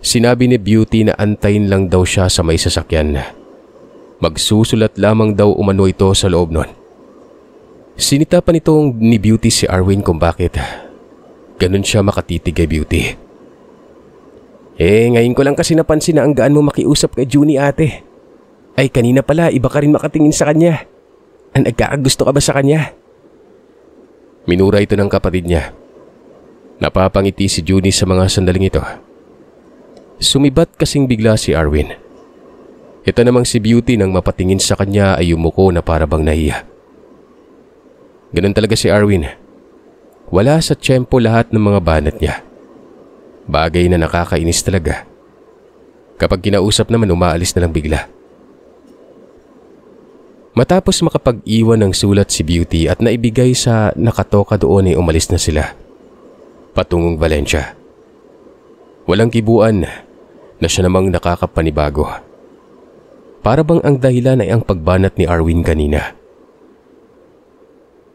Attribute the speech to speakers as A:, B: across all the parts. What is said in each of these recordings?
A: Sinabi ni Beauty na antayin lang daw siya sa may sasakyan. Magsusulat lamang daw umano ito sa loob nun. Sinita pa nitong ni Beauty si Arwin kung bakit ganun siya makatitig kay Beauty. Ngayon ko lang kasi napansin na ang gaan mo makiusap kay Junie ate. Ay kanina pala iba ka rin makatingin sa kanya. Nagkakagusto ka ba sa kanya? Minura ito ng kapatid niya. Napapangiti si Junie sa mga sandaling ito. Sumibat kasing bigla si Arwin. Ito namang si Beauty nang mapatingin sa kanya ay yumuko na para bang nahiya. Ganun talaga si Arwin. Wala sa tiyempo lahat ng mga banat niya. Bagay na nakakainis talaga. Kapag kinausap naman umaalis na lang bigla. Matapos makapag-iwan ng sulat si Beauty at naibigay sa nakatoka doon ay umalis na sila. Patungong Valencia. Walang kibuan na siya namang nakakapanibago. Para bang ang dahilan ay ang pagbanat ni Arwin kanina.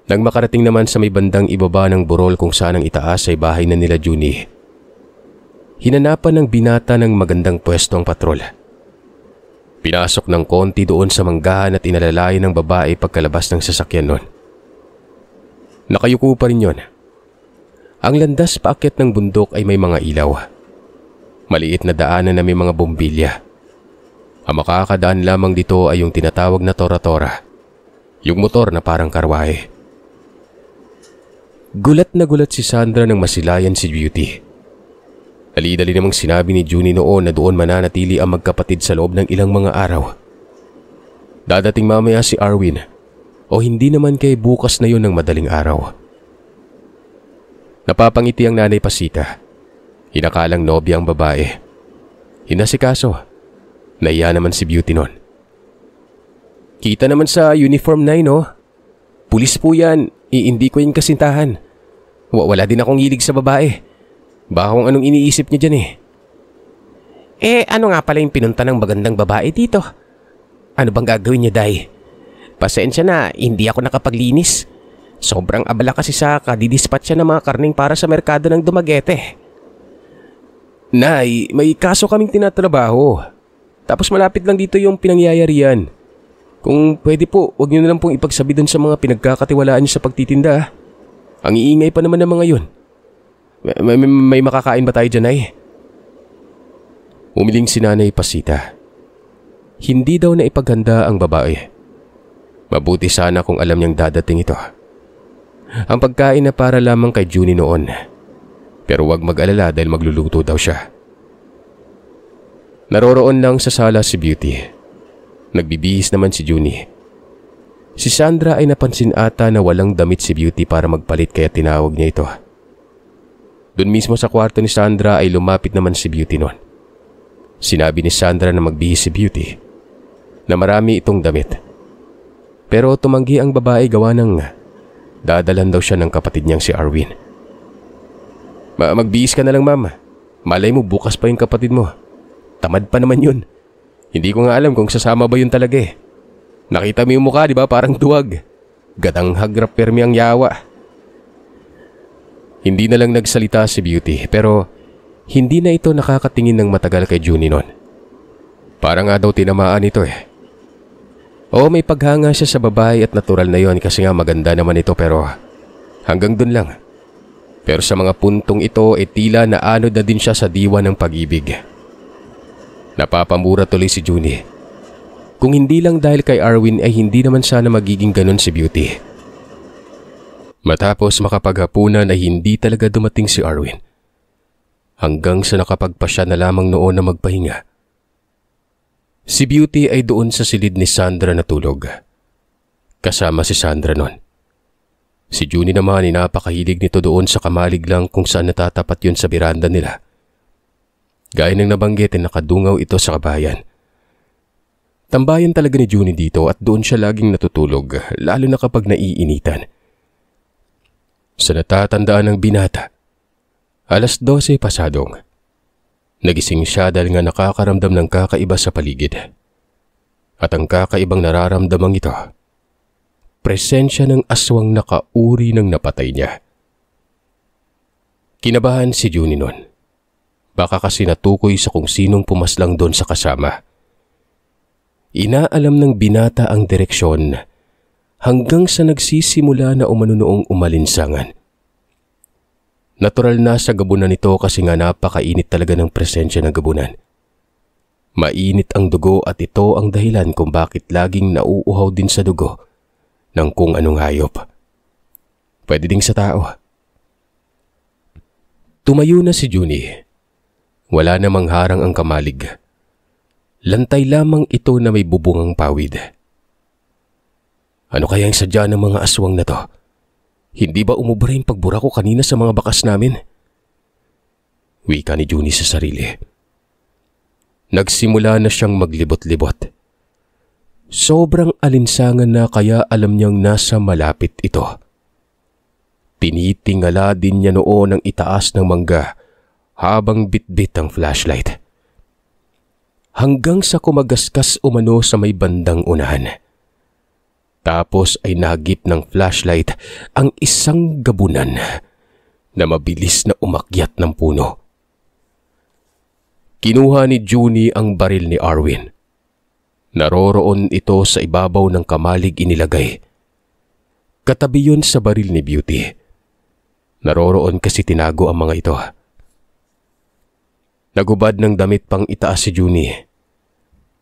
A: Nang makarating naman sa may bandang ibaba ng burol kung saan ang itaas ay bahay na nila Junie, hinanapan ng binata ng magandang pwesto ang patrol. Pinasok ng konti doon sa manggahan at inalalayan ng babae pagkalabas ng sasakyan nun. Nakayuko pa rin yon. Ang landas paakyat ng bundok ay may mga ilaw. Maliit na daanan na may mga bombilya. Ang makakadaan lamang dito ay yung tinatawag na tora-tora, yung motor na parang karwahe. Gulat na gulat si Sandra nang masilayan si Beauty. Dali-dali namang sinabi ni Junie noon na doon mananatili ang magkapatid sa loob ng ilang mga araw. Dadating mamaya si Arwin o hindi naman kay bukas na yun ng madaling araw. Napapangiti ang nanay Pasita. Hinakalang nobya ang babae. Hinasikaso. Naiya naman si Beauty noon. Kita naman sa uniform na no? Pulis po yan. Hindi ko yung kasintahan. Wala din akong hilig sa babae. Baka kung anong iniisip niya dyan ano nga pala yung pinunta ng magandang babae dito? Ano bang gagawin niya, Day? Pasensya na, hindi ako nakapaglinis. Sobrang abala kasi sa kadidispatch siya ng mga karning para sa merkado ng Dumaguete. Nay, may kaso kaming tinatrabaho. Tapos malapit lang dito yung pinangyayarian. Kung pwede po, huwag niyo na lang pong ipagsabi dun sa mga pinagkakatiwalaan niyo sa pagtitinda. Ang iingay pa naman ng mga yun. May makakain ba tayo dyan, ay? Umiling si Nanay Pasita. Hindi daw na ipaghanda ang babae. Mabuti sana kung alam niyang dadating ito. Ang pagkain na para lamang kay Junie noon. Pero huwag mag-alala dahil magluluto daw siya. Naroroon lang sa sala si Beauty. Nagbibihis naman si Junie. Si Sandra ay napansin ata na walang damit si Beauty para magpalit kaya tinawag niya ito. Doon mismo sa kwarto ni Sandra ay lumapit naman si Beauty noon. Sinabi ni Sandra na magbihis si Beauty na marami itong damit. Pero tumanggi ang babae gawa ng dadalan daw siya ng kapatid niyang si Arwin. Magbihis ka na lang, ma'am. Malay mo bukas pa yung kapatid mo. Tamad pa naman yun. Hindi ko nga alam kung sasama ba yun talaga eh. Nakita mo yung mukha, di ba? Parang duwag. Gadang hagrap permi ang yawa. Hindi na lang nagsalita si Beauty pero hindi na ito nakakatingin ng matagal kay Junie noon. Parang nga daw tinamaan ito eh. Oo, may paghanga siya sa babae at natural na yon kasi nga maganda naman ito pero hanggang dun lang. Pero sa mga puntong ito tila naanod na din siya sa diwa ng pag-ibig. Napapamura tuloy si Junie. Kung hindi lang dahil kay Arwin ay hindi naman sana magiging ganun si Beauty. Matapos makapaghapunan ay hindi talaga dumating si Arwin. Hanggang sa nakapagpasya na lamang noon na magpahinga. Si Beauty ay doon sa silid ni Sandra natulog. Kasama si Sandra noon. Si Junie naman ay napakahilig nito doon sa kamalig lang kung saan natatapat yun sa biranda nila. Gaya ng nabanggit ay nakadungaw ito sa kabayan. Tambayan talaga ni Junie dito at doon siya laging natutulog lalo na kapag naiinitan. Sa natatandaan ng binata, 12:00 pasadong. Nagising siya dahil nga nakakaramdam ng kakaiba sa paligid. At ang kakaibang nararamdamang ito, presensya ng aswang nakauri ng napatay niya. Kinabahan si Junie noon. Baka kasi natukoy sa kung sinong pumaslang doon sa kasama. Inaalam ng binata ang direksyon hanggang sa nagsisimula na umano noong umalinsangan. Natural na sa gabunan nito kasi nga napakainit talaga ng presensya ng gabunan. Mainit ang dugo at ito ang dahilan kung bakit laging nauuhaw din sa dugo ng kung anong hayop. Pwede ding sa tao. Tumayo na si Junie. Wala namang harang ang kamalig. Lantay lamang ito na may bubungang pawid. Ano kaya ang sadya ng mga aswang na to? Hindi ba umubra yung pagbura ko kanina sa mga bakas namin? Wika ni Junie sa sarili. Nagsimula na siyang maglibot-libot. Sobrang alinsangan na kaya alam niyang nasa malapit ito. Tinitingala din niya noon ang itaas ng mangga habang bitbit ang flashlight. Hanggang sa kumagaskas umano sa may bandang unahan. Tapos ay nagip ng flashlight ang isang gabunan na mabilis na umakyat ng puno. Kinuha ni Junie ang baril ni Arwin. Naroroon ito sa ibabaw ng kamalig inilagay. Katabi yun sa baril ni Beauty. Naroroon kasi tinago ang mga ito. Nagubad ng damit pang itaas si Junie.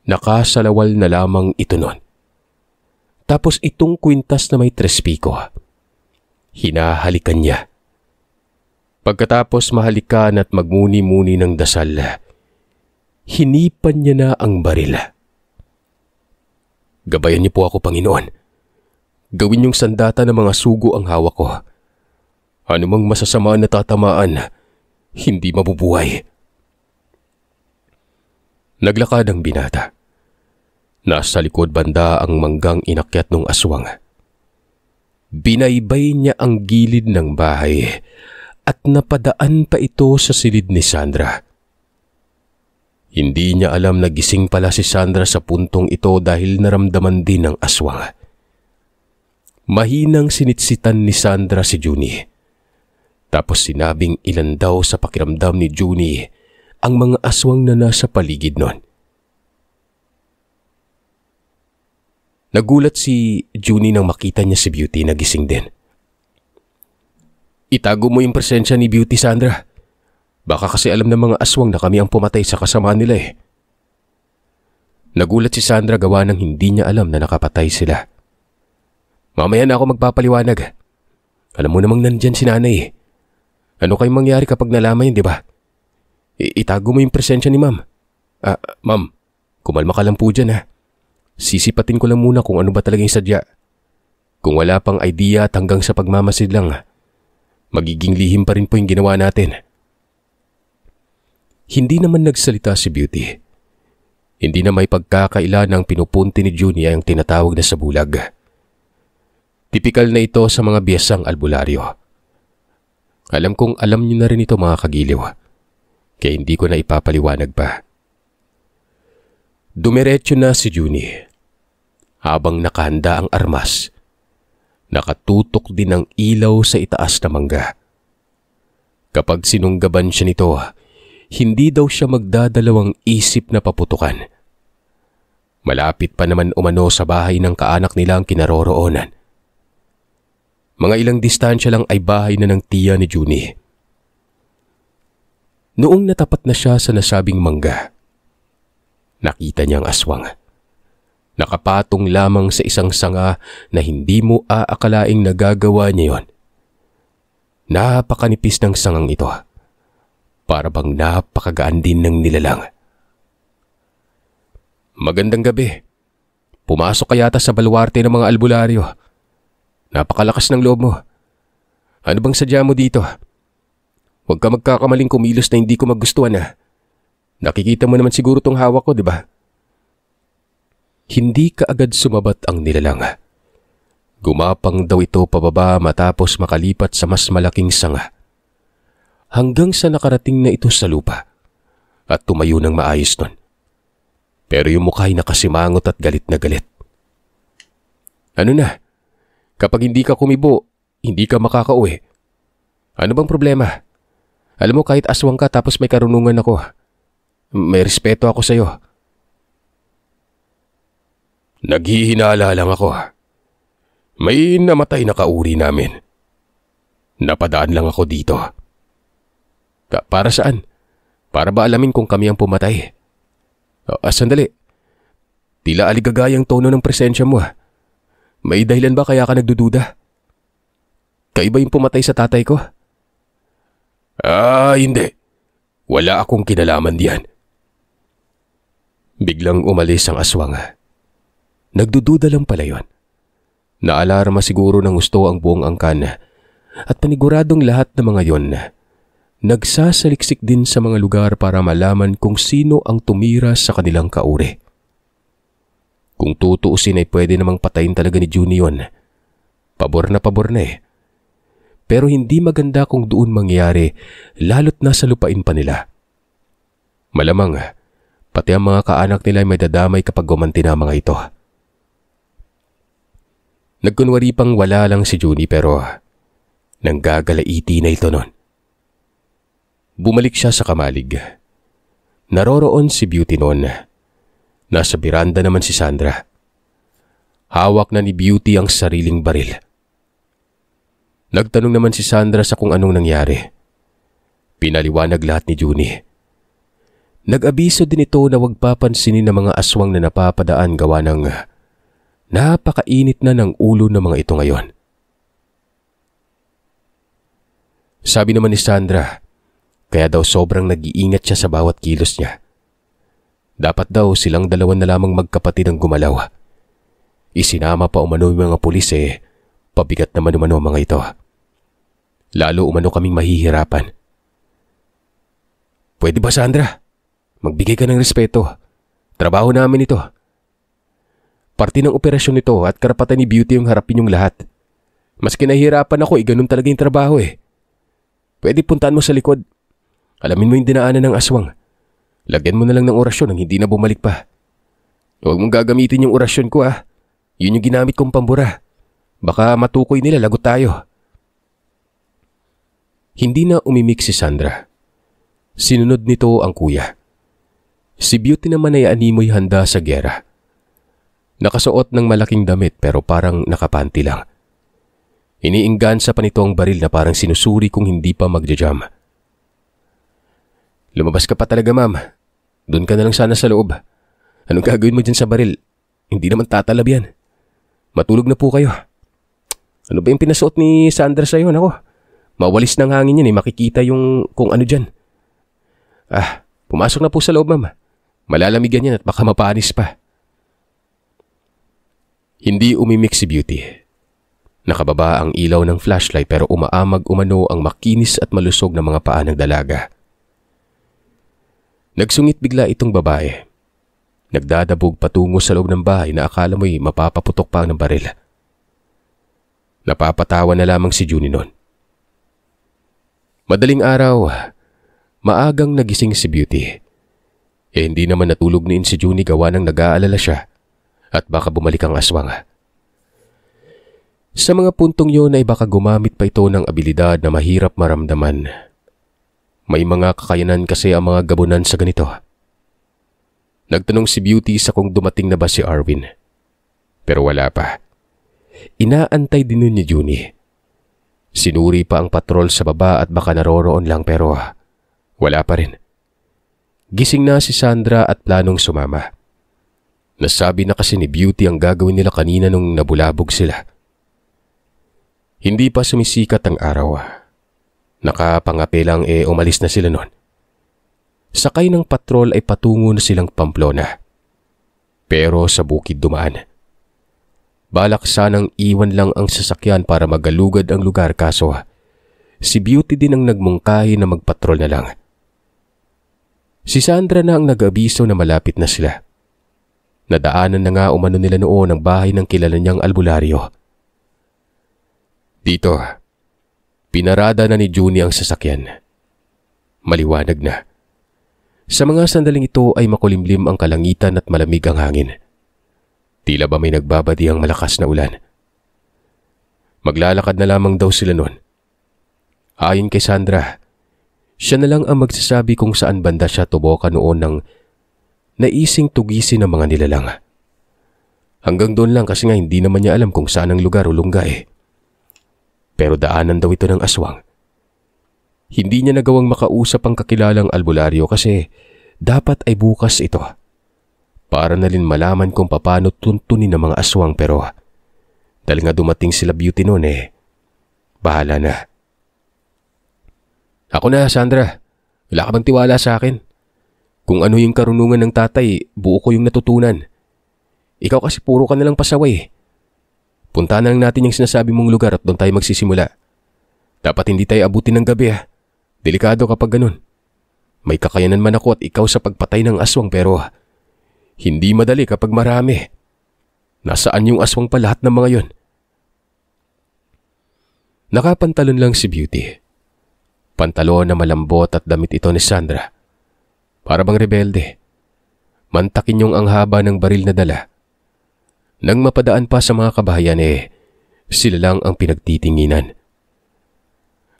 A: Nakasalawal na lamang ito nun. Tapos itong kwintas na may trespiko. Hinahalikan niya. Pagkatapos mahalikan at magmuni-muni ng dasal, hinipan niya na ang baril. Gabayan niyo po ako, Panginoon. Gawin yung sandata ng mga sugo ang hawak ko. Ano mang masasama na tatamaan, hindi mabubuhay. Naglakad ang binata. Nasa likod banda ang manggang inakyat ng aswang. Binaybay niya ang gilid ng bahay at napadaan pa ito sa silid ni Sandra. Hindi niya alam na gising pala si Sandra sa puntong ito dahil naramdaman din ng aswang. Mahinang sinitsitan ni Sandra si Junie. Tapos sinabing ilan daw sa pakiramdam ni Junie ang mga aswang na nasa paligid nun. Nagulat si Junie nang makita niya si Beauty na gising din. Itago mo yung presensya ni Beauty, Sandra. Baka kasi alam ng mga aswang na kami ang pumatay sa kasama nila eh. Nagulat si Sandra gawa ng hindi niya alam na nakapatay sila. Mamaya na ako magpapaliwanag. Alam mo namang nandyan si nanay eh. Ano kayong mangyari kapag nalaman yun, di ba? Itago mo yung presensya ni ma'am. Ma'am, kumalma ka lang po dyan ha. Sisipatin ko lang muna kung ano ba talagang sadya. Kung wala pang idea at hanggang sa pagmamasid lang, magiging lihim pa rin po yung ginawa natin. Hindi naman nagsalita si Beauty. Hindi na may pagkakaila ng pinupunti ni Junie ang tinatawag na sabulag. Tipikal na ito sa mga biyasang albularyo. Alam kong alam niyo na rin ito mga kagiliw, kaya hindi ko na ipapaliwanag pa. Dumiretso na si Junie. Habang nakahanda ang armas, nakatutok din ang ilaw sa itaas na mangga. Kapag sinunggaban siya nito, hindi daw siya magdadalawang isip na paputukan. Malapit pa naman umano sa bahay ng kaanak nila ang kinaroroonan. Mga ilang distansya lang ay bahay na ng tiya ni Junie. Noong natapat na siya sa nasabing mangga, nakita niya ang aswang. Nakapatong lamang sa isang sanga na hindi mo aakalaing nagagawa niya yon. Napakanipis ng sangang ito. Para bang napakagaan din ng nilalang. Magandang gabi. Pumasok ka yata sa baluarte ng mga albularyo. Napakalakas ng loob mo. Ano bang sadya mo dito? Huwag ka magkakamaling kumilos na hindi ko magustuhan ha. Nakikita mo naman siguro tong hawak ko, di ba? Hindi kaagad sumabat ang nilalang. Gumapang daw ito pababa matapos makalipat sa mas malaking sanga. Hanggang sa nakarating na ito sa lupa at tumayo ng maayos nun. Pero yung mukha ay nakasimangot at galit na galit. Ano na? Kapag hindi ka kumibo, hindi ka makakauwi. Ano bang problema? Alam mo, kahit aswang ka tapos may karunungan ako, may respeto ako sa'yo. Naghihinala lang ako. May namatay na kauri namin. Napadaan lang ako dito. Para saan? Para ba alamin kung kami ang pumatay? Sandali. Tila aligagayang tono ng presensya mo. May dahilan ba kaya ka nagdududa? Kaiba yung pumatay sa tatay ko? Hindi. Wala akong kinalaman diyan. Biglang umalis ang aswang. Nagdududa lang pala yun. Naalarma siguro ng gusto ang buong angkan at paniguradong lahat ng mga yon nagsasaliksik din sa mga lugar para malaman kung sino ang tumira sa kanilang kauri. Kung tutuusin ay pwede namang patayin talaga ni Juni yun. Pabor na eh. Pero hindi maganda kung doon mangyari lalo't nasa lupain pa nila. Malamang pati ang mga kaanak nila ay may dadamay kapag gumanti na mga ito. Nagkunwari pang wala lang si Juni pero nanggagalaiti na ito noon. Bumalik siya sa kamalig. Naroroon si Beauty noon. Nasa biranda naman si Sandra. Hawak na ni Beauty ang sariling baril. Nagtanong naman si Sandra sa kung anong nangyari. Pinaliwanag lahat ni Juni. Nag-abiso din ito na huwag papansinin ng mga aswang na napapadaan gawa ng napakainit na ng ulo ng mga ito ngayon. Sabi naman ni Sandra, kaya daw sobrang nag-iingat siya sa bawat kilos niya. Dapat daw silang dalawa na lamang magkapatid ang gumalaw. Isinama pa umano yung mga pulis pabigat naman umano ang mga ito. Lalo umano kaming mahihirapan. Pwede ba Sandra? Magbigay ka ng respeto. Trabaho namin ito. Parte ng operasyon nito at karapatan ni Beauty yung harapin yung lahat. Mas kinahirapan ako ganun talaga yung trabaho Pwede puntaan mo sa likod. Alamin mo yung dinaanan ng aswang. Lagyan mo na lang ng orasyon nang hindi na bumalik pa. Huwag mong gagamitin yung orasyon ko Yun yung ginamit kong pambura. Baka matukoy nila lagot tayo. Hindi na umimik si Sandra. Sinunod nito ang kuya. Si Beauty naman ay animoy handa sa gera. Nakasuot ng malaking damit pero parang nakapanti lang. Iniinggansa pa nito ang baril na parang sinusuri kung hindi pa magja-jam. Lumabas ka pa talaga, ma'am. Doon ka na lang sana sa loob. Anong gagawin mo dyan sa baril? Hindi naman tatalab yan. Matulog na po kayo. Ano ba yung pinasuot ni Sandra sa'yo? Nako, mawalis ng hangin yan makikita yung kung ano dyan. Pumasok na po sa loob, ma'am. Malalamigan yan at baka mapanis pa. Hindi umimik si Beauty. Nakababa ang ilaw ng flashlight pero umaamag umano ang makinis at malusog na mga paa ng dalaga. Nagsungit bigla itong babae. Nagdadabog patungo sa loob ng bahay na akala mo'y mapapaputok pa ng baril. Napapatawa na lamang si Juni noon. Madaling araw, maagang nagising si Beauty. Hindi naman natulog niin si Juni gawa ng nag-aalala siya at baka bumalik ang aswang. Sa mga puntong yun ay baka gumamit pa ito ng abilidad na mahirap maramdaman. May mga kakayanan kasi ang mga gabunan sa ganito. Nagtanong si Beauty sa kung dumating na ba si Arwin. Pero wala pa. Inaantay din nun ni Juni. Sinuri pa ang patrol sa baba at baka naroroon lang pero wala pa rin. Gising na si Sandra at planong sumama. Nasabi na kasi ni Beauty ang gagawin nila kanina nung nabulabog sila. Hindi pa sumisikat ang araw. Nakapangape lang umalis na sila noon. Sakay ng patrol ay patungo na silang Pamplona. Pero sa bukid dumaan. Balak sanang iwan lang ang sasakyan para magalugad ang lugar kaso si Beauty din ang nagmungkahi na magpatrol na lang. Si Sandra na ang nag-abiso na malapit na sila. Nadaanan na nga umano nila noon ang bahay ng kilala niyang albularyo. Dito, pinarada na ni Juni ang sasakyan. Maliwanag na. Sa mga sandaling ito ay makulimlim ang kalangitan at malamig ang hangin. Tila ba may nagbabadi ang malakas na ulan. Maglalakad na lamang daw sila noon. Ayon kay Sandra, Siya na lang ang magsasabi kung saan banda siya tuboka noon ng naising tugisin ng mga nilalang. Hanggang doon lang kasi nga hindi naman niya alam kung saan ang lugar o lunggay. Pero daanan daw ito ng aswang. Hindi niya nagawang makausap ang kakilalang albularyo kasi dapat ay bukas ito. Para na rin malaman kung paano tuntunin ng mga aswang pero dahil nga dumating sila Beauty noon bahala na. Ako na, Sandra. Wala ka bang tiwala sa akin? Kung ano yung karunungan ng tatay, buo ko yung natutunan. Ikaw kasi puro ka nalang pasaway. Punta na lang natin yung sinasabi mong lugar at doon tayo magsisimula. Dapat hindi tayo abutin ng gabi Delikado kapag ganun. May kakayanan man ako at ikaw sa pagpatay ng aswang pero hindi madali kapag marami. Nasaan yung aswang pa lahat ng mga yon? Nakapantalon lang si Beauty. Pantalon na malambot at damit ito ni Sandra. Para bang rebelde. Mantakin yung ang haba ng baril na dala. Nang mapadaan pa sa mga kabahayan sila lang ang pinagtitinginan.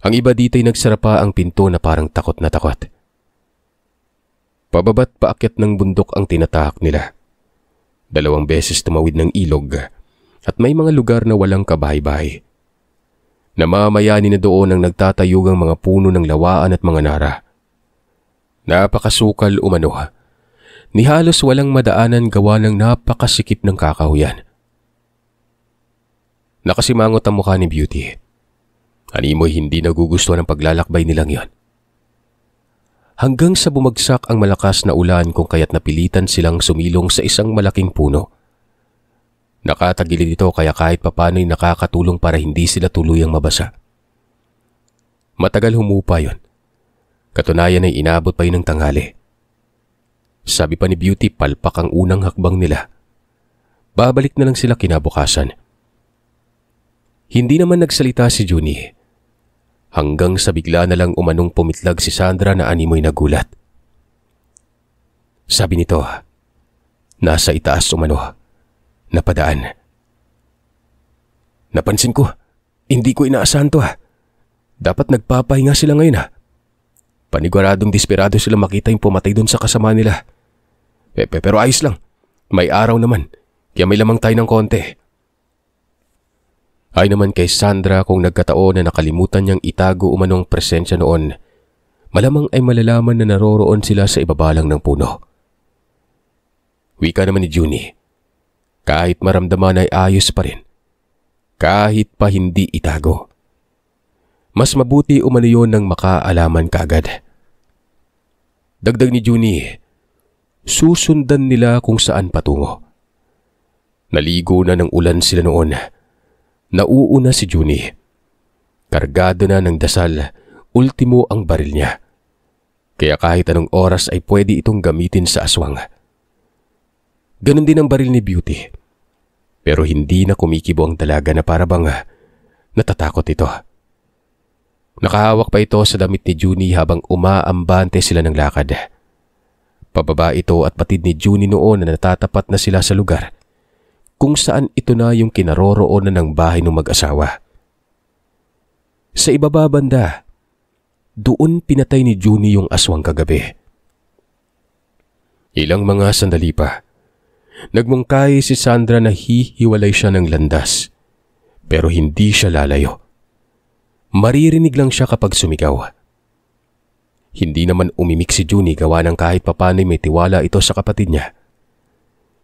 A: Ang iba dito'y nagsara pa ang pinto na parang takot na takot. Pababa't paakyat ng bundok ang tinatahak nila. 2 beses tumawid ng ilog at may mga lugar na walang kabahay-bahay. Namamayani na doon ang nagtatayugang mga puno ng lawaan at mga nara. Napakasukal umano. Ni halos walang madaanan gawa ng napakasikip ng kakahuyan. Nakasimangot ang mukha ni Beauty. Animoy hindi nagugustuhan ng paglalakbay nilang yon. Hanggang sa bumagsak ang malakas na ulan kung kaya't napilitan silang sumilong sa isang malaking puno. Nakatagilid ito kaya kahit papano'y nakakatulong para hindi sila tuluyang mabasa. Matagal humupa yon. Katunayan ay inabot pa yun ng tanghali. Sabi pa ni Beauty palpak ang unang hakbang nila. Babalik na lang sila kinabukasan. Hindi naman nagsalita si Junie. Hanggang sa bigla na lang umanong pumitlag si Sandra na animoy nagulat. Sabi nito, nasa itaas umano, napadaan. Napansin ko, hindi ko inaasahan to Dapat nagpapahinga sila ngayon Paniguradong desperado sila makita yung pumatay doon sa kasama nila. Pero ayos lang, may araw naman, kaya may lamang tayo ng konti. Ay naman kay Sandra kung nagkataon na nakalimutan niyang itago umanong presensya noon, malamang ay malalaman na naroroon sila sa ibabalang ng puno. Wika naman ni Junie, kahit maramdaman ay ayos pa rin, kahit pa hindi itago. Mas mabuti umano yun ng makaalaman kaagad. Dagdag ni Junie, susundan nila kung saan patungo. Naligo na ng ulan sila noon. Nauuna si Junie. Kargado na ng dasal, ultimo ang baril niya. Kaya kahit anong oras ay pwede itong gamitin sa aswang. Ganon din ang baril ni Beauty. Pero hindi na kumikibo ang dalaga na parabang natatakot ito. Nakahawak pa ito sa damit ni Junie habang umaambante sila ng lakad. Pababa ito at patid ni Junie noon na natatapat na sila sa lugar kung saan ito na yung kinaroroonan ng bahay ng mag-asawa. Sa ibaba banda, doon pinatay ni Junie yung aswang kagabi. Ilang mga sandali pa, nagmungkahi si Sandra na hihiwalay siya ng landas, pero hindi siya lalayo. Maririnig lang siya kapag sumigaw. Hindi naman umimik si Junie gawa ng kahit papano'y may tiwala ito sa kapatid niya.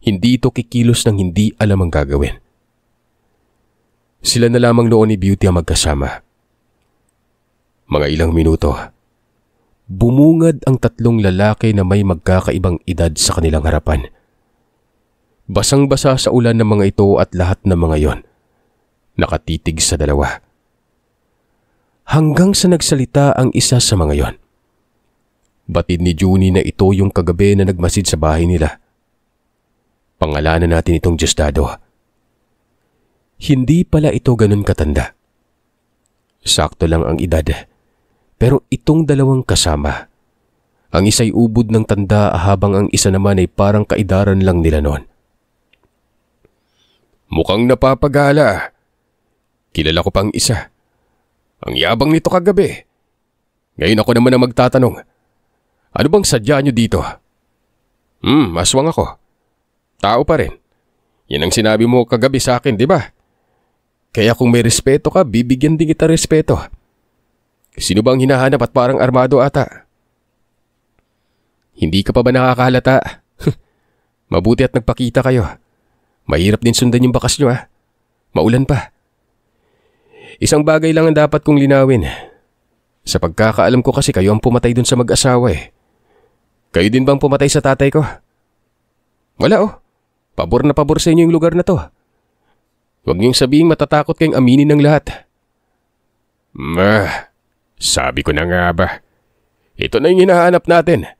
A: Hindi ito kikilos ng hindi alam ang gagawin. Sila na lamang noon ni Beauty ang magkasama. Mga ilang minuto, bumungad ang 3 lalaki na may magkakaibang edad sa kanilang harapan. Basang-basa sa ulan ng mga ito at lahat ng mga yon, nakatitig sa dalawa. Hanggang sa nagsalita ang isa sa mga yon. Batid ni Junie na ito yung kagabi na nagmasid sa bahay nila. Pangalanan natin itong Diosdado. Hindi pala ito ganun katanda. Sakto lang ang edad. Pero itong dalawang kasama, ang isa'y ubod ng tanda habang ang isa naman ay parang kaidaran lang nila noon. Mukhang napapagala. Kilala ko pang isa. Ang yabang nito kagabi. Ngayon ako naman ang magtatanong. Ano bang sadya niyo dito? Aswang ako. Tao pa rin. Yan ang sinabi mo kagabi sa akin, di ba? Kaya kung may respeto ka, bibigyan din kita respeto. Sino bang hinahanap at parang armado ata? Hindi ka pa ba nakakahalata? Mabuti at nagpakita kayo. Mahirap din sundan yung bakas nyo Maulan pa. Isang bagay lang ang dapat kong linawin. Sa pagkakaalam ko kasi kayo ang pumatay dun sa mag-asawa Kayo din bang pumatay sa tatay ko? Wala Pabor na pabor sa inyo yung lugar na to. Huwag niyong sabihing matatakot kayong aminin ng lahat. Sabi ko na nga ba. Ito na yung hinahanap natin.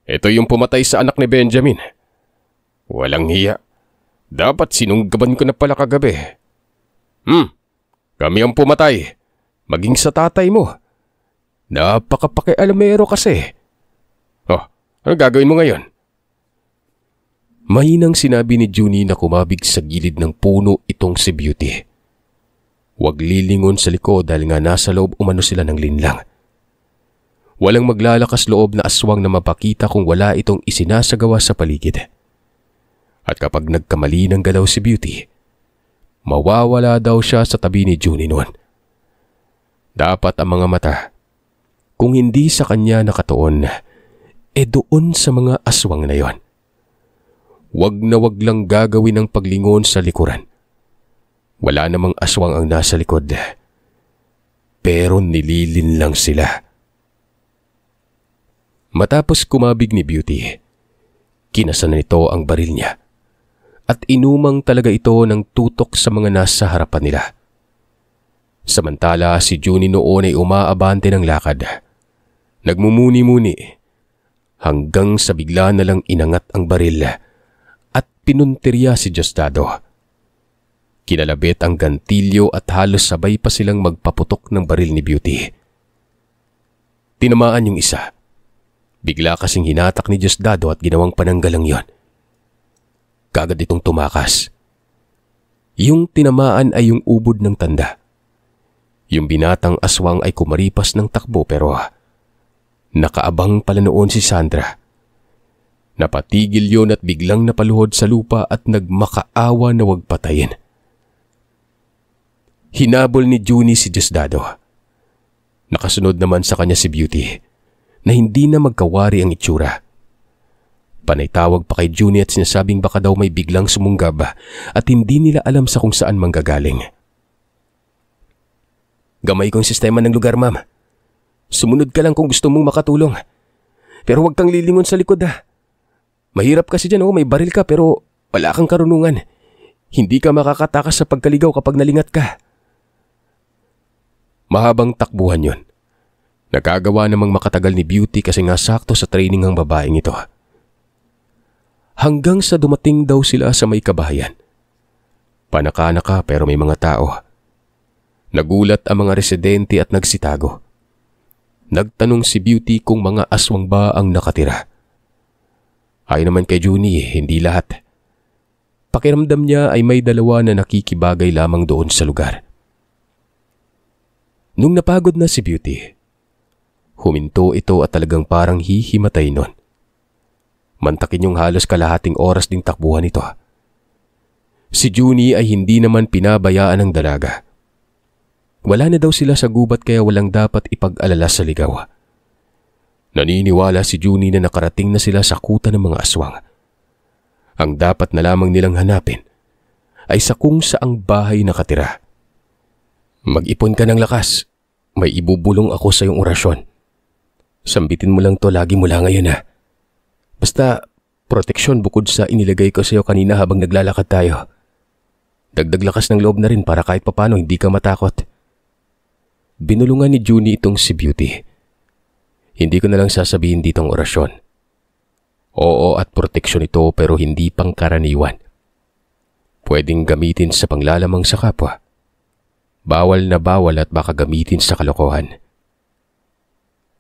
A: Ito yung pumatay sa anak ni Benjamin. Walang hiya. Dapat sinunggaban ko na pala kagabi. Kami ang pumatay. Maging sa tatay mo. Napakapakialamero kasi. Ano gagawin mo ngayon? Mahinang sinabi ni Junie na kumabig sa gilid ng puno itong si Beauty. Huwag lilingon sa likod dahil nga nasa loob umano sila ng linlang. Walang maglalakas loob na aswang na mapakita kung wala itong isinasagawa sa paligid. At kapag nagkamali ng galaw si Beauty, mawawala daw siya sa tabi ni Junie noon. Dapat ang mga mata, kung hindi sa kanya nakatuon, doon sa mga aswang na yon. Wag na wag lang gagawin ang paglingon sa likuran. Wala namang aswang ang nasa likod. Pero nililin lang sila. Matapos kumabig ni Beauty, kinasan nito ang baril niya at inumang talaga ito ng tutok sa mga nasa harapan nila. Samantala si Junie noon ay umaabante ng lakad. Nagmumuni-muni hanggang sa bigla na lang inangat ang baril at pinuntirya si Diosdado. Kinalabit ang gantilyo at halos sabay pa silang magpaputok ng baril ni Beauty. Tinamaan yung isa. Bigla kasing hinatak ni Diosdado at ginawang pananggalang yon. Kagad itong tumakas. Yung tinamaan ay yung ubod ng tanda. Yung binatang aswang ay kumaripas ng takbo pero nakaabang pala noon si Sandra. Napatigil yon at biglang napaluhod sa lupa at nagmakaawa na wag patayin. Hinabol ni Junie si Diosdado. Nakasunod naman sa kanya si Beauty na hindi na magkawari ang itsura. Panay tawag pa kay Junie at sinasabing baka daw may biglang sumunggab at hindi nila alam sa kung saan manggagaling. Gamay kong sistema ng lugar, ma'am. Sumunod ka lang kung gusto mong makatulong. Pero huwag kang lilingon sa likod Mahirap kasi dyan may baril ka pero wala kang karunungan. Hindi ka makakatakas sa pagkaligaw kapag nalingat ka. Mahabang takbuhan yon. Nagagawa namang makatagal ni Beauty kasi nga sakto sa training ang babaeng ito. Hanggang sa dumating daw sila sa may kabahayan. Panaka-naka pero may mga tao. Nagulat ang mga residente at nagsitago. Nagtanong si Beauty kung mga aswang ba ang nakatira. Ayon naman kay Junie, hindi lahat. Pakiramdam niya ay may dalawa na nakikibagay lamang doon sa lugar. Nung napagod na si Beauty, huminto ito at talagang parang hihimatay nun. Mantakin yung halos kalahating oras ding takbuhan ito. Si Junie ay hindi naman pinabayaan ng dalaga. Wala na daw sila sa gubat kaya walang dapat ipag-alala sa ligaw. Naniniwala si Junie na nakarating na sila sa kuta ng mga aswang. Ang dapat na lamang nilang hanapin ay sa kung saang bahay nakatira. Mag-ipon ka ng lakas. May ibubulong ako sa iyong orasyon. Sambitin mo lang to lagi mula ngayon Basta proteksyon bukod sa inilagay ko sa iyo kanina habang naglalakad tayo. Dagdag lakas ng loob na rin para kahit papano hindi ka matakot. Binulungan ni Junie itong si Beauty. Hindi ko na lang sasabihin ditong orasyon. Oo at proteksyon ito pero hindi pangkaraniwan. Pwedeng gamitin sa panglalamang sa kapwa. Bawal na bawal at baka gamitin sa kalokohan.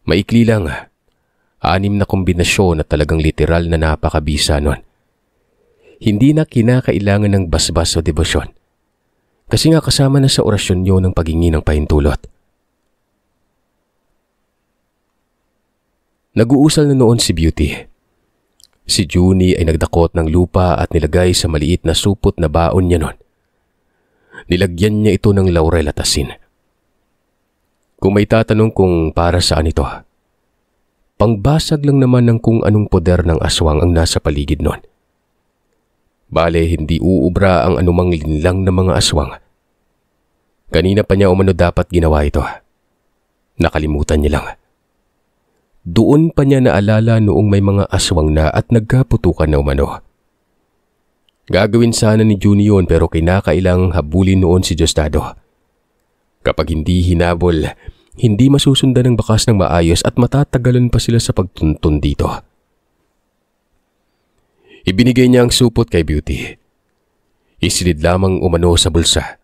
A: Maikli lang 6 na kombinasyon na talagang literal na napakabisa nun. Hindi na kinakailangan ng basbas o debosyon. Kasi nga kasama na sa orasyon nyo ng paghingi ng pahintulot. Nag-uusal na noon si Beauty. Si Junie ay nagdakot ng lupa at nilagay sa maliit na supot na baon niya noon. Nilagyan niya ito ng laurel at asin. Kung may tatanong kung para saan ito, pangbasag lang naman ng kung anong poder ng aswang ang nasa paligid noon. Bale, hindi uubra ang anumang linlang ng mga aswang. Kanina pa niya umano dapat ginawa ito. Nakalimutan niya lang. Doon pa niya naalala noong may mga aswang na at nagkaputukan na umano. Gagawin sana ni Junie yun pero kinakailang habulin noon si Diosdado. Kapag hindi hinabol, hindi masusundan ng bakas ng maayos at matatagalan pa sila sa pagtuntun dito. Ibinigay niya ang supot kay Beauty. Isilid lamang umano sa bulsa.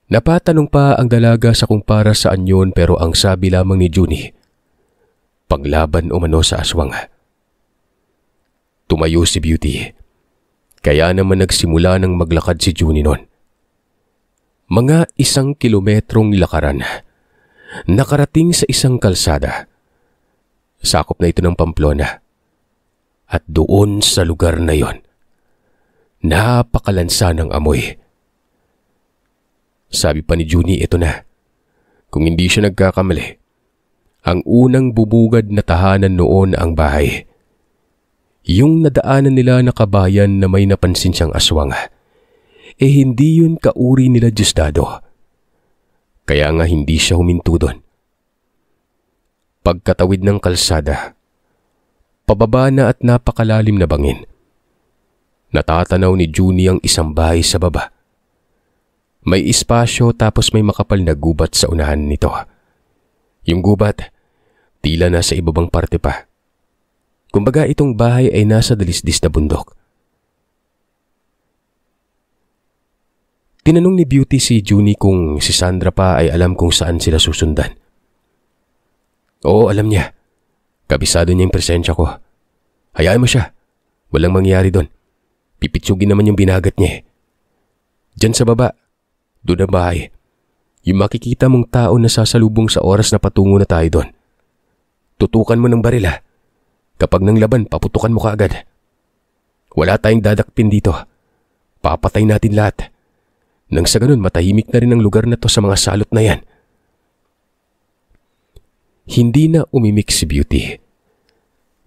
A: Napatanong pa ang dalaga sa kung para saan yun pero ang sabi lamang ni Junie, panglaban umano sa aswang. Tumayo si Beauty. Kaya naman nagsimula ng maglakad si Junie noon. Mga 1 kilometrong lakaran. Nakarating sa isang kalsada. Sakop na ito ng Pamplona. At doon sa lugar na yon, napakalansa ng amoy. Sabi pa ni Junie, ito na. Kung hindi siya nagkakamali, ang unang bubugad na tahanan noon ang bahay. Yung nadaanan nila na kabayan na may napansin siyang aswang, hindi yun kauri nila Diosdado. Kaya nga hindi siya huminto doon. Pagkatawid ng kalsada, pababa na at napakalalim na bangin. Natatanaw ni Junie ang isang bahay sa baba. May espasyo tapos may makapal na gubat sa unahan nito. Yung gubat, tila nasa ibabang parte pa. Kumbaga itong bahay ay nasa dalisdis na bundok. Tinanong ni Beauty si Junie kung si Sandra pa ay alam kung saan sila susundan. Oo, alam niya. Kabisado niya yung presensya ko. Hayaan mo siya. Walang mangyari doon. Pipitsugin naman yung binagat niya. Diyan sa baba, doon ang bahay. Yung makikita mong tao na sasalubong sa oras na patungo na tayo doon. Tutukan mo ng baril ha. Kapag nang laban, paputukan mo kaagad. Wala tayong dadakpin dito. Papatay natin lahat. Nang sa ganun, matahimik na rin ang lugar na to sa mga salot na yan. Hindi na umimik si Beauty.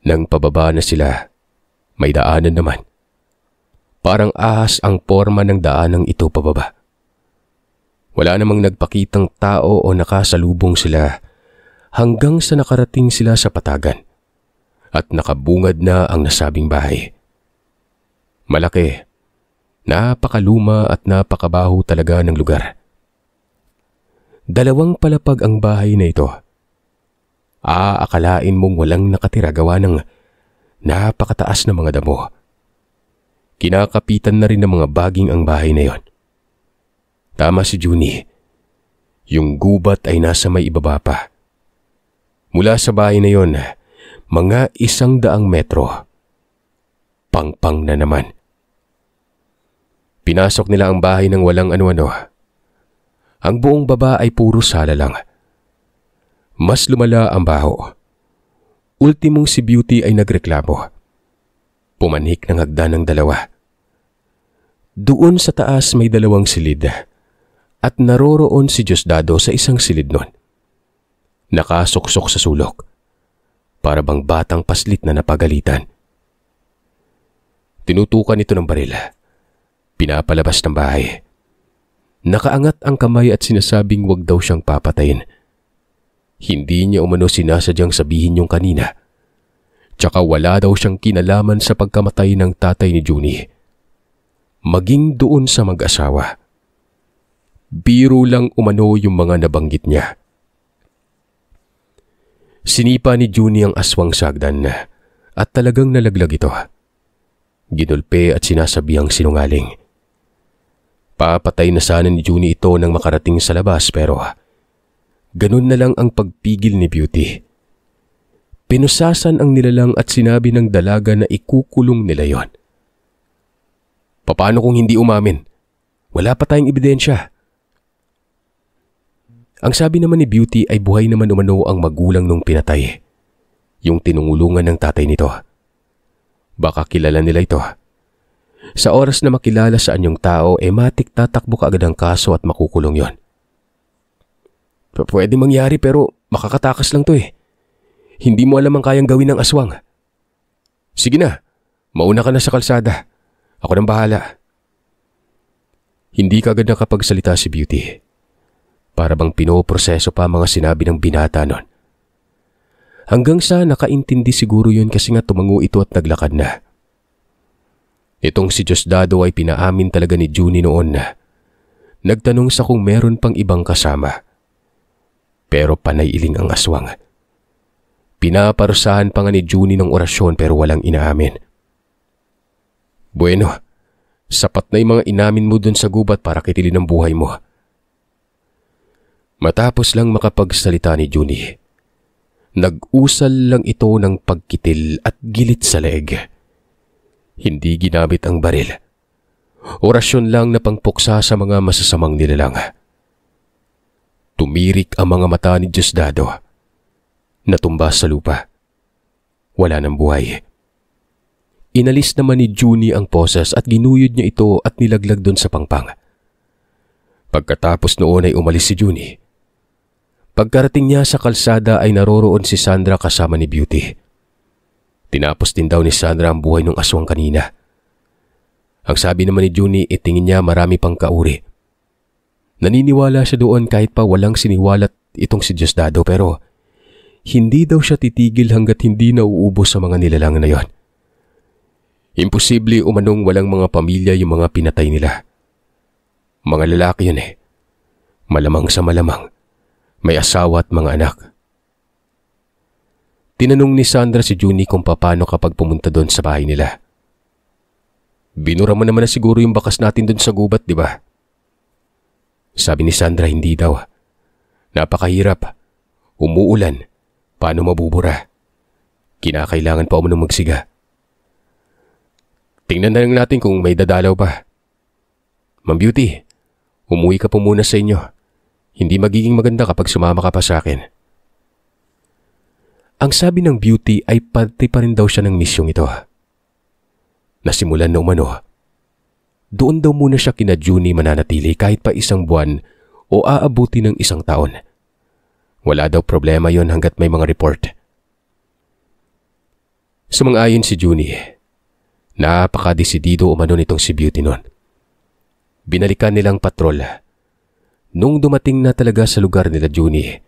A: Nang pababa na sila, may daanan naman. Parang ahas ang porma ng daanang ito pababa. Wala namang nagpakitang tao o nakasalubong sila hanggang sa nakarating sila sa patagan. At nakabungad na ang nasabing bahay. Malaki, napakaluma at napakabaho talaga ng lugar. 2 palapag ang bahay na ito. Aakalain mong walang nakatira gawa ng napakataas na mga damo. Kinakapitan na rin ng mga baging ang bahay na yon. Tama si Junie. Yung gubat ay nasa may ibaba pa. Mula sa bahay na yon, mga 100 metro. Pangpang na naman. Pinasok nila ang bahay ng walang ano-ano. Ang buong baba ay puro sala lang. Mas lumala ang baho. Ultimong si Beauty ay nagreklamo. Pumanhik ng hagdan ng 2. Doon sa taas may 2 silid at naroroon si Diosdado sa isang silid nun. Nakasuksok sa sulok. Para bang batang paslit na napagalitan. Tinutukan ito ng baril. Pinapalabas ng bahay. Nakaangat ang kamay at sinasabing wag daw siyang papatayin. Hindi niya umano sinasadyang sabihin yung kanina. Tsaka wala daw siyang kinalaman sa pagkamatay ng tatay ni Junie. Maging doon sa mag-asawa. Biro lang umano yung mga nabanggit niya. Sinipa ni Junie ang aswang sagdan at talagang nalaglag ito. Ginulpe at sinasabihang sinungaling. Papatay na sana ni Junie ito nang makarating sa labas pero ganun na lang ang pagpigil ni Beauty. Pinusasan ang nilalang at sinabi ng dalaga na ikukulong nila yon. Paano kung hindi umamin? Wala pa tayong ebidensya. Ang sabi naman ni Beauty ay buhay naman umano ang magulang nung pinatay. yung tinungulungan ng tatay nito. Baka kilala nila ito. Sa oras na makilala sa anyong tao, matik tatakbo kaagad ang kaso at makukulong yon. Pwede mangyari pero makakatakas lang to eh. Hindi mo alam ang kayang gawin ng aswang. Sige na, mauna ka na sa kalsada. Ako nang bahala. Hindi kaagad nakapagsalita si Beauty. Para bang pinoproseso pa mga sinabi ng binata nun. Hanggang sa nakaintindi siguro yun kasi nga tumango ito at naglakad na. Itong si Diosdado ay pinaamin talaga ni Junie noon na nagtanong sa kung meron pang ibang kasama. Pero panay iling ang aswang. Pinaparusahan pa nga ni Junie ng orasyon pero walang inaamin. Bueno, sapat na yung mga inamin mo dun sa gubat para kitilin ang buhay mo. Matapos lang makapagsalita ni Junie, nag-usal lang ito ng pagkitil at gilit sa leeg. Hindi ginamit ang baril. Orasyon lang na pangpuksa sa mga masasamang nilalang. Tumirik ang mga mata ni Diosdado. Natumba sa lupa. Wala ng buhay. Inalis naman ni Junie ang poses at ginuyod niya ito at nilaglag doon sa pangpang. Pagkatapos noon ay umalis si Junie. Pagkarating niya sa kalsada ay naroroon si Sandra kasama ni Beauty. Tinapos din daw ni Sandra ang buhay ng aswang kanina. Ang sabi naman ni Junie, tingin niya marami pang kauri. Naniniwala siya doon kahit pa walang siniwalat itong si Diosdado pero hindi daw siya titigil hanggat hindi nauubos sa mga nilalang na yon. Imposible umanong walang mga pamilya yung mga pinatay nila. Mga lalaki yun eh. Malamang sa malamang. May asawa at mga anak. Tinanong ni Sandra si Junie kung paano kapag pumunta doon sa bahay nila. Binura mo naman na siguro yung bakas natin doon sa gubat, di ba? Sabi ni Sandra, hindi daw. Napakahirap. Umuulan. Paano mabubura? Kinakailangan pa umunong magsiga. Tingnan na lang natin kung may dadalaw pa. Ma'am Beauty, umuwi ka po muna sa inyo. Hindi magiging maganda kapag sumama ka pa sa akin. Ang sabi ng Beauty ay pati pa rin daw siya ng misyong ito. Nasimulan na umano. Doon daw muna siya kina Junie mananatili kahit pa 1 buwan o aabuti ng 1 taon. Wala daw problema yon hanggat may mga report. Sumang-ayon si Junie. Napakadesidido umano nitong si Beauty noon. Binalikan nilang patrol. Nung dumating na talaga sa lugar nila Junie,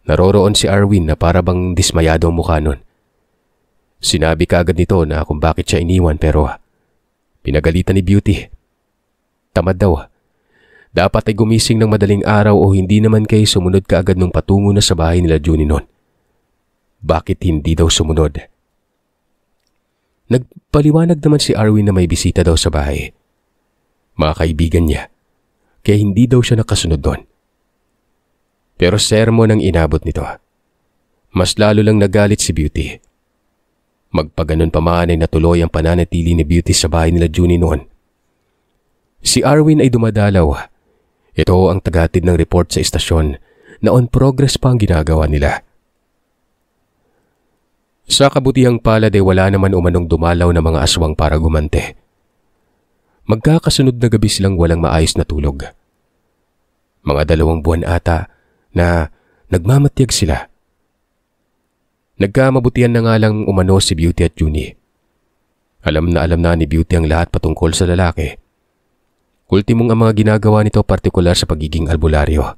A: naroroon si Arwin na para bang dismayado ang mukha nun. Sinabi kaagad nito na kung bakit siya iniwan pero pinagalitan ni Beauty. Tamad daw. Dapat ay gumising ng madaling araw o hindi naman kayo sumunod kaagad nung patungo na sa bahay nila Junie noon. Bakit hindi daw sumunod? Nagpaliwanag naman si Arwin na may bisita daw sa bahay. Mga kaibigan niya. Kaya hindi daw siya nakasunod doon. Pero sermon ang inabot nito. Mas lalo lang nagalit si Beauty. Magpaganon pa man ay natuloy ang pananatili ni Beauty sa bahay nila Junie noon. Si Arwin ay dumadalaw. Ito ang tagatid ng report sa istasyon na on progress pa ang ginagawa nila. Sa kabutihang palad ay wala naman umanong dumalaw na mga aswang para gumante. Magkakasunod na gabi silang walang maayos na tulog. Mga 2 buwan ata na nagmamatyag sila. Nagkamabutihan na nga lang umano si Beauty at Junie. Alam na ni Beauty ang lahat patungkol sa lalaki. Ultimong ang mga ginagawa nito partikular sa pagiging albularyo.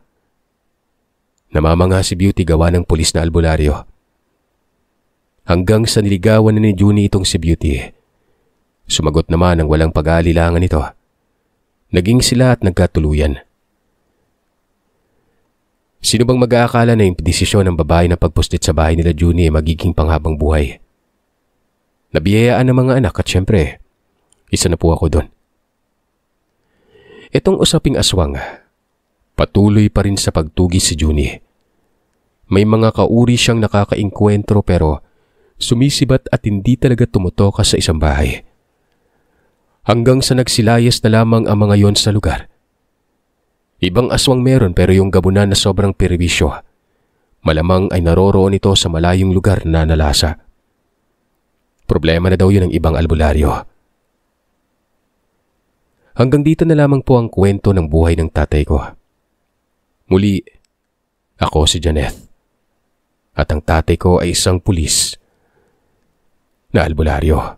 A: Namamanga si Beauty gawa ng pulis na albularyo. Hanggang sa niligawan na ni Junie itong si Beauty. Sumagot naman ang walang pag-aalilangan nito. Naging sila at nagkatuluyan. Sino bang mag-aakala na yung desisyon ng babae na pagpuslit sa bahay nila Junie ay magiging panghabang buhay? Nabiyayaan ng mga anak at syempre, isa na po ako doon. Itong usaping aswang, patuloy pa rin sa pagtugis si Junie. May mga kauri siyang nakakainkwentro pero sumisibat at hindi talaga tumutoka sa isang bahay. Hanggang sa nagsilayas na lamang ang mga yon sa lugar. Ibang aswang meron pero yung gabunan na sobrang perwisyo. Malamang ay naroroon ito sa malayong lugar na nalasa. Problema na daw yun ng ibang albularyo. Hanggang dito na lamang po ang kwento ng buhay ng tatay ko. Muli, ako si Janeth. At ang tatay ko ay isang pulis na albularyo.